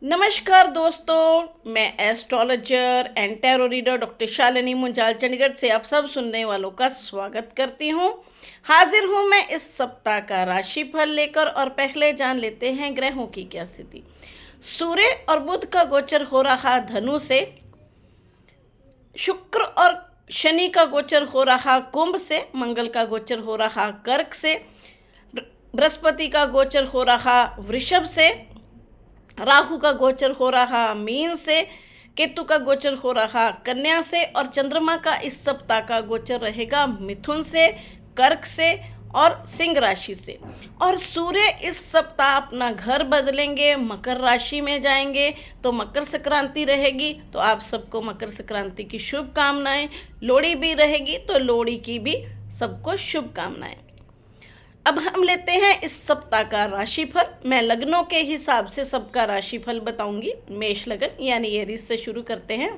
नमस्कार दोस्तों, मैं astrologer and tarot reader doctor Shalini Munjal Chandigarh से आप सब सुनने वालों का स्वागत करती हूँ। हाजिर हूँ मैं इस सप्ताह का राशिफल लेकर और पहले जान लेते हैं ग्रहों की क्या स्थिति। सूर्य और बुध का गोचर हो रहा धनु से, शुक्र और शनि का गोचर हो रहा कुंभ से, मंगल का गोचर हो रहा कर्क से, बृहस्पति का गोचर हो रहा वृषभ से, राहु का गोचर हो रहा मीन से, केतु का गोचर हो रहा कन्या से और चंद्रमा का इस सप्ताह का गोचर रहेगा मिथुन से, कर्क से और सिंह राशि से। और सूर्य इस सप्ताह अपना घर बदलेंगे, मकर राशि में जाएंगे। तो मकर संक्रांति रहेगी, तो आप सबको मकर संक्रांति की शुभकामनाएं। लोहड़ी भी रहेगी, तो लोहड़ी की भी सबको शुभकामनाएं। अब हम लेते हैं इस सप्ताह का राशिफल। मैं लग्नों के हिसाब से सबका राशिफल बताऊंगी। मेष लगन यानी एरीज से शुरू करते हैं।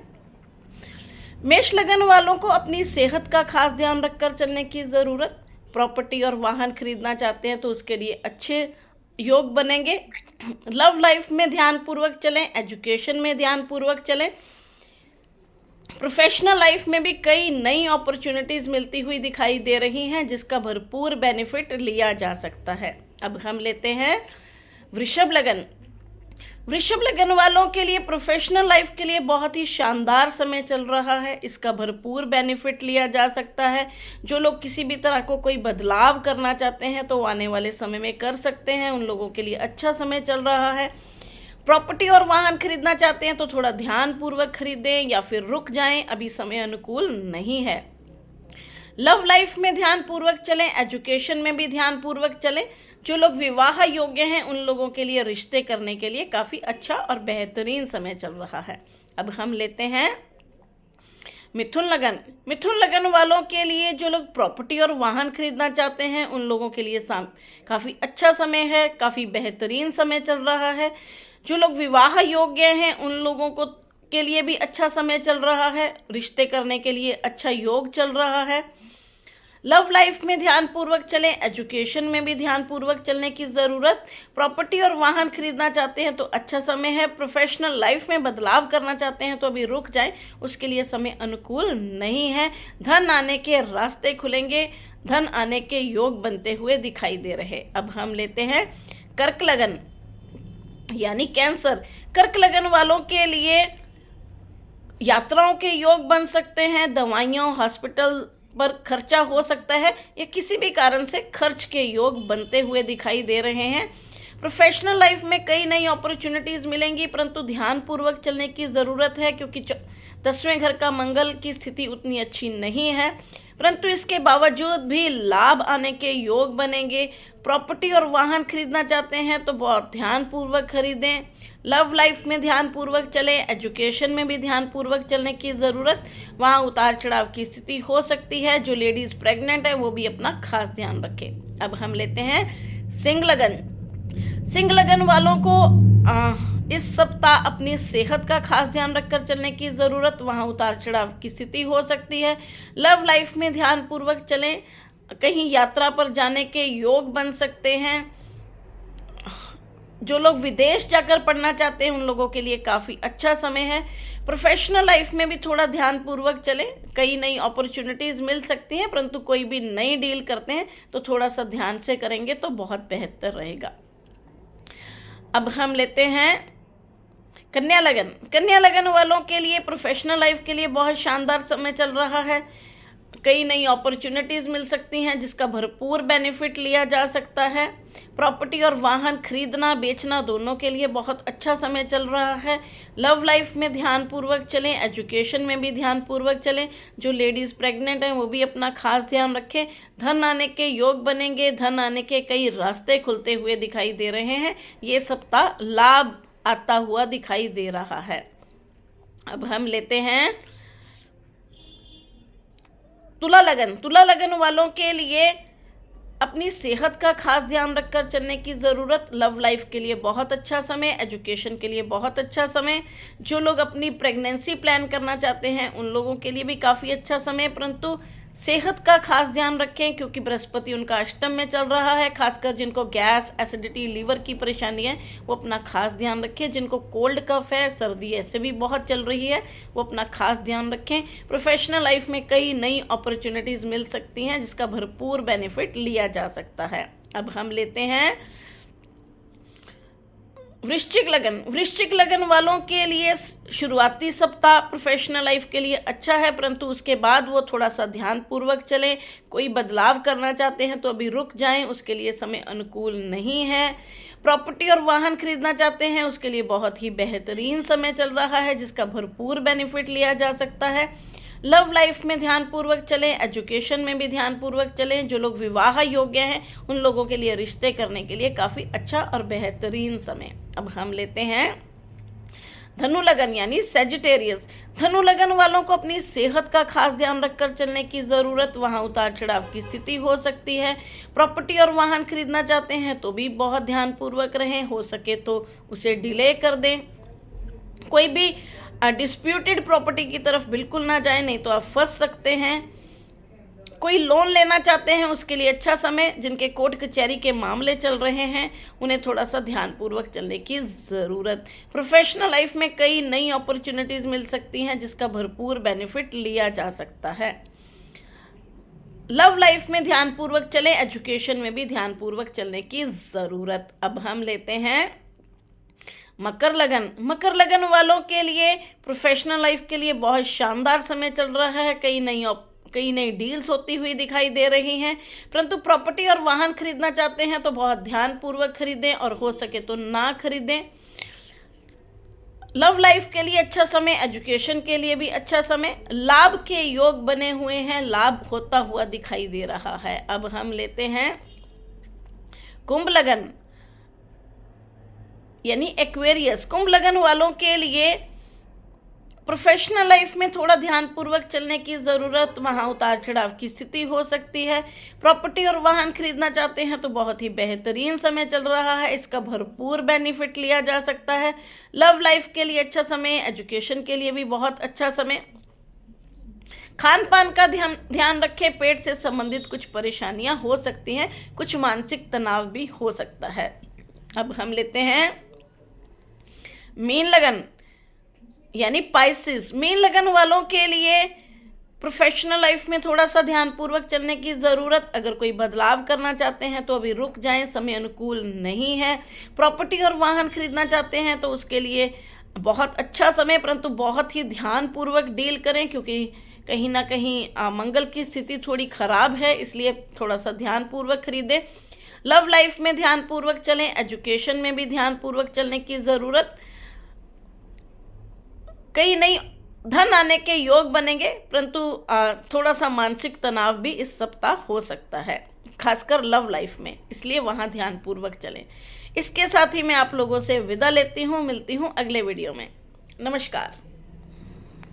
मेष लगन वालों को अपनी सेहत का खास ध्यान रखकर चलने की ज़रूरत। प्रॉपर्टी और वाहन खरीदना चाहते हैं तो उसके लिए अच्छे योग बनेंगे। लव लाइफ में ध्यानपूर्वक चलें, एजुकेशन में ध्यानपूर्वक चलें। प्रोफेशनल लाइफ में भी कई नई अपॉर्चुनिटीज़ मिलती हुई दिखाई दे रही हैं, जिसका भरपूर बेनिफिट लिया जा सकता है। अब हम लेते हैं वृषभ लगन। वृषभ लगन वालों के लिए प्रोफेशनल लाइफ के लिए बहुत ही शानदार समय चल रहा है। इसका भरपूर बेनिफिट लिया जा सकता है। जो लोग किसी भी तरह को कोई बदलाव करना चाहते हैं तो आने वाले समय में कर सकते हैं। उन लोगों के लिए अच्छा समय चल रहा है। प्रॉपर्टी और वाहन खरीदना चाहते हैं तो थोड़ा ध्यानपूर्वक खरीदें या फिर रुक जाएं, अभी समय अनुकूल नहीं है। लव लाइफ में ध्यानपूर्वक चलें, एजुकेशन में भी ध्यानपूर्वक चलें। जो लोग विवाह योग्य हैं उन लोगों के लिए रिश्ते करने के लिए काफ़ी अच्छा और बेहतरीन समय चल रहा है। अब हम लेते हैं मिथुन लगन। मिथुन लगन वालों के लिए जो लोग प्रॉपर्टी और वाहन खरीदना चाहते हैं उन लोगों के लिए काफ़ी अच्छा समय है, काफ़ी बेहतरीन समय चल रहा है। जो लोग विवाह योग्य हैं उन लोगों को के लिए भी अच्छा समय चल रहा है। रिश्ते करने के लिए अच्छा योग चल रहा है। लव लाइफ में ध्यानपूर्वक चलें, एजुकेशन में भी ध्यानपूर्वक चलने की ज़रूरत। प्रॉपर्टी और वाहन खरीदना चाहते हैं तो अच्छा समय है। प्रोफेशनल लाइफ में बदलाव करना चाहते हैं तो अभी रुक जाएं, उसके लिए समय अनुकूल नहीं है। धन आने के रास्ते खुलेंगे, धन आने के योग बनते हुए दिखाई दे रहे। अब हम लेते हैं कर्क लगन यानी कैंसर। कर्क लगन वालों के लिए यात्राओं के योग बन सकते हैं। दवाइयों, हॉस्पिटल पर खर्चा हो सकता है या किसी भी कारण से खर्च के योग बनते हुए दिखाई दे रहे हैं। प्रोफेशनल लाइफ में कई नई अपॉर्चुनिटीज़ मिलेंगी, परंतु ध्यानपूर्वक चलने की ज़रूरत है क्योंकि 10वें घर का मंगल की स्थिति उतनी अच्छी नहीं है। परंतु इसके बावजूद भी लाभ आने के योग बनेंगे। प्रॉपर्टी और वाहन खरीदना चाहते हैं तो बहुत ध्यानपूर्वक खरीदें। लव लाइफ में ध्यानपूर्वक चलें, एजुकेशन में भी ध्यानपूर्वक चलने की ज़रूरत। वहाँ उतार चढ़ाव की स्थिति हो सकती है। जो लेडीज़ प्रेग्नेंट है वो भी अपना खास ध्यान रखें। अब हम लेते हैं सिंह लगन। सिंह लगन वालों को इस सप्ताह अपनी सेहत का खास ध्यान रखकर चलने की ज़रूरत। वहाँ उतार चढ़ाव की स्थिति हो सकती है। लव लाइफ में ध्यानपूर्वक चलें, कहीं यात्रा पर जाने के योग बन सकते हैं। जो लोग विदेश जाकर पढ़ना चाहते हैं उन लोगों के लिए काफ़ी अच्छा समय है। प्रोफेशनल लाइफ में भी थोड़ा ध्यानपूर्वक चलें, कई नई अपॉर्चुनिटीज़ मिल सकती हैं, परंतु कोई भी नई डील करते हैं तो थोड़ा सा ध्यान से करेंगे तो बहुत बेहतर रहेगा। अब हम लेते हैं कन्या लगन। कन्या लगन वालों के लिए प्रोफेशनल लाइफ के लिए बहुत शानदार समय चल रहा है। कई नई अपॉर्चुनिटीज़ मिल सकती हैं जिसका भरपूर बेनिफिट लिया जा सकता है। प्रॉपर्टी और वाहन खरीदना बेचना दोनों के लिए बहुत अच्छा समय चल रहा है। लव लाइफ में ध्यानपूर्वक चलें, एजुकेशन में भी ध्यानपूर्वक चलें। जो लेडीज़ प्रेग्नेंट हैं वो भी अपना खास ध्यान रखें। धन आने के योग बनेंगे, धन आने के कई रास्ते खुलते हुए दिखाई दे रहे हैं। ये सप्ताह लाभ आता हुआ दिखाई दे रहा है। अब हम लेते हैं तुला लगन। तुला लगन वालों के लिए अपनी सेहत का खास ध्यान रखकर चलने की ज़रूरत। लव लाइफ के लिए बहुत अच्छा समय, एजुकेशन के लिए बहुत अच्छा समय। जो लोग अपनी प्रेगनेंसी प्लान करना चाहते हैं उन लोगों के लिए भी काफ़ी अच्छा समय, परंतु सेहत का खास ध्यान रखें क्योंकि बृहस्पति उनका अष्टम में चल रहा है। खासकर जिनको गैस, एसिडिटी, लीवर की परेशानी है वो अपना खास ध्यान रखें। जिनको कोल्ड कफ है, सर्दी ऐसे भी बहुत चल रही है, वो अपना खास ध्यान रखें। प्रोफेशनल लाइफ में कई नई अपॉर्चुनिटीज़ मिल सकती हैं जिसका भरपूर बेनिफिट लिया जा सकता है। अब हम लेते हैं वृश्चिक लगन। वृश्चिक लगन वालों के लिए शुरुआती सप्ताह प्रोफेशनल लाइफ के लिए अच्छा है, परंतु उसके बाद वो थोड़ा सा ध्यानपूर्वक चलें। कोई बदलाव करना चाहते हैं तो अभी रुक जाएं, उसके लिए समय अनुकूल नहीं है। प्रॉपर्टी और वाहन खरीदना चाहते हैं उसके लिए बहुत ही बेहतरीन समय चल रहा है जिसका भरपूर बेनिफिट लिया जा सकता है। लव लाइफ में ध्यानपूर्वक चलें, एजुकेशन में भी ध्यानपूर्वक चलें। जो लोग विवाह योग्य हैं उन लोगों के लिए रिश्ते करने के लिए काफ़ी अच्छा और बेहतरीन समय। अब हम लेते हैं धनु लगन यानी सेजिटेरियस। धनु लगन वालों को अपनी सेहत का खास ध्यान रखकर चलने की ज़रूरत, वहाँ उतार चढ़ाव की स्थिति हो सकती है। प्रॉपर्टी और वाहन खरीदना चाहते हैं तो भी बहुत ध्यानपूर्वक रहें, हो सके तो उसे डिले कर दें। कोई भी डिस्प्यूटेड प्रॉपर्टी की तरफ बिल्कुल ना जाएं, नहीं तो आप फंस सकते हैं। कोई लोन लेना चाहते हैं उसके लिए अच्छा समय। जिनके कोर्ट कचहरी के मामले चल रहे हैं उन्हें थोड़ा सा ध्यानपूर्वक चलने की ज़रूरत। प्रोफेशनल लाइफ में कई नई अपॉर्चुनिटीज़ मिल सकती हैं जिसका भरपूर बेनिफिट लिया जा सकता है। लव लाइफ में ध्यानपूर्वक चलें, एजुकेशन में भी ध्यानपूर्वक चलने की ज़रूरत। अब हम लेते हैं मकर लगन। मकर लगन वालों के लिए प्रोफेशनल लाइफ के लिए बहुत शानदार समय चल रहा है। कई नई डील्स होती हुई दिखाई दे रही हैं, परंतु प्रॉपर्टी और वाहन खरीदना चाहते हैं तो बहुत ध्यानपूर्वक खरीदें और हो सके तो ना खरीदें। लव लाइफ के लिए अच्छा समय, एजुकेशन के लिए भी अच्छा समय। लाभ के योग बने हुए हैं, लाभ होता हुआ दिखाई दे रहा है। अब हम लेते हैं कुंभ लगन यानी एक्वेरियस। कुंभ लगन वालों के लिए प्रोफेशनल लाइफ में थोड़ा ध्यानपूर्वक चलने की ज़रूरत, वहाँ उतार चढ़ाव की स्थिति हो सकती है। प्रॉपर्टी और वाहन खरीदना चाहते हैं तो बहुत ही बेहतरीन समय चल रहा है, इसका भरपूर बेनिफिट लिया जा सकता है। लव लाइफ के लिए अच्छा समय, एजुकेशन के लिए भी बहुत अच्छा समय। खान पान का ध्यान रखें, पेट से संबंधित कुछ परेशानियां हो सकती हैं, कुछ मानसिक तनाव भी हो सकता है। अब हम लेते हैं मीन लगन यानी पाइसेस। मीन लगन वालों के लिए प्रोफेशनल लाइफ में थोड़ा सा ध्यानपूर्वक चलने की ज़रूरत। अगर कोई बदलाव करना चाहते हैं तो अभी रुक जाएं, समय अनुकूल नहीं है। प्रॉपर्टी और वाहन खरीदना चाहते हैं तो उसके लिए बहुत अच्छा समय, परंतु बहुत ही ध्यानपूर्वक डील करें क्योंकि कहीं ना कहीं मंगल की स्थिति थोड़ी ख़राब है, इसलिए थोड़ा सा ध्यानपूर्वक खरीदें। लव लाइफ में ध्यानपूर्वक चलें, एजुकेशन में भी ध्यानपूर्वक चलने की ज़रूरत। कई नई धन आने के योग बनेंगे, परंतु थोड़ा सा मानसिक तनाव भी इस सप्ताह हो सकता है, खासकर लव लाइफ में, इसलिए वहाँ ध्यानपूर्वक चलें। इसके साथ ही मैं आप लोगों से विदा लेती हूँ, मिलती हूँ अगले वीडियो में। नमस्कार।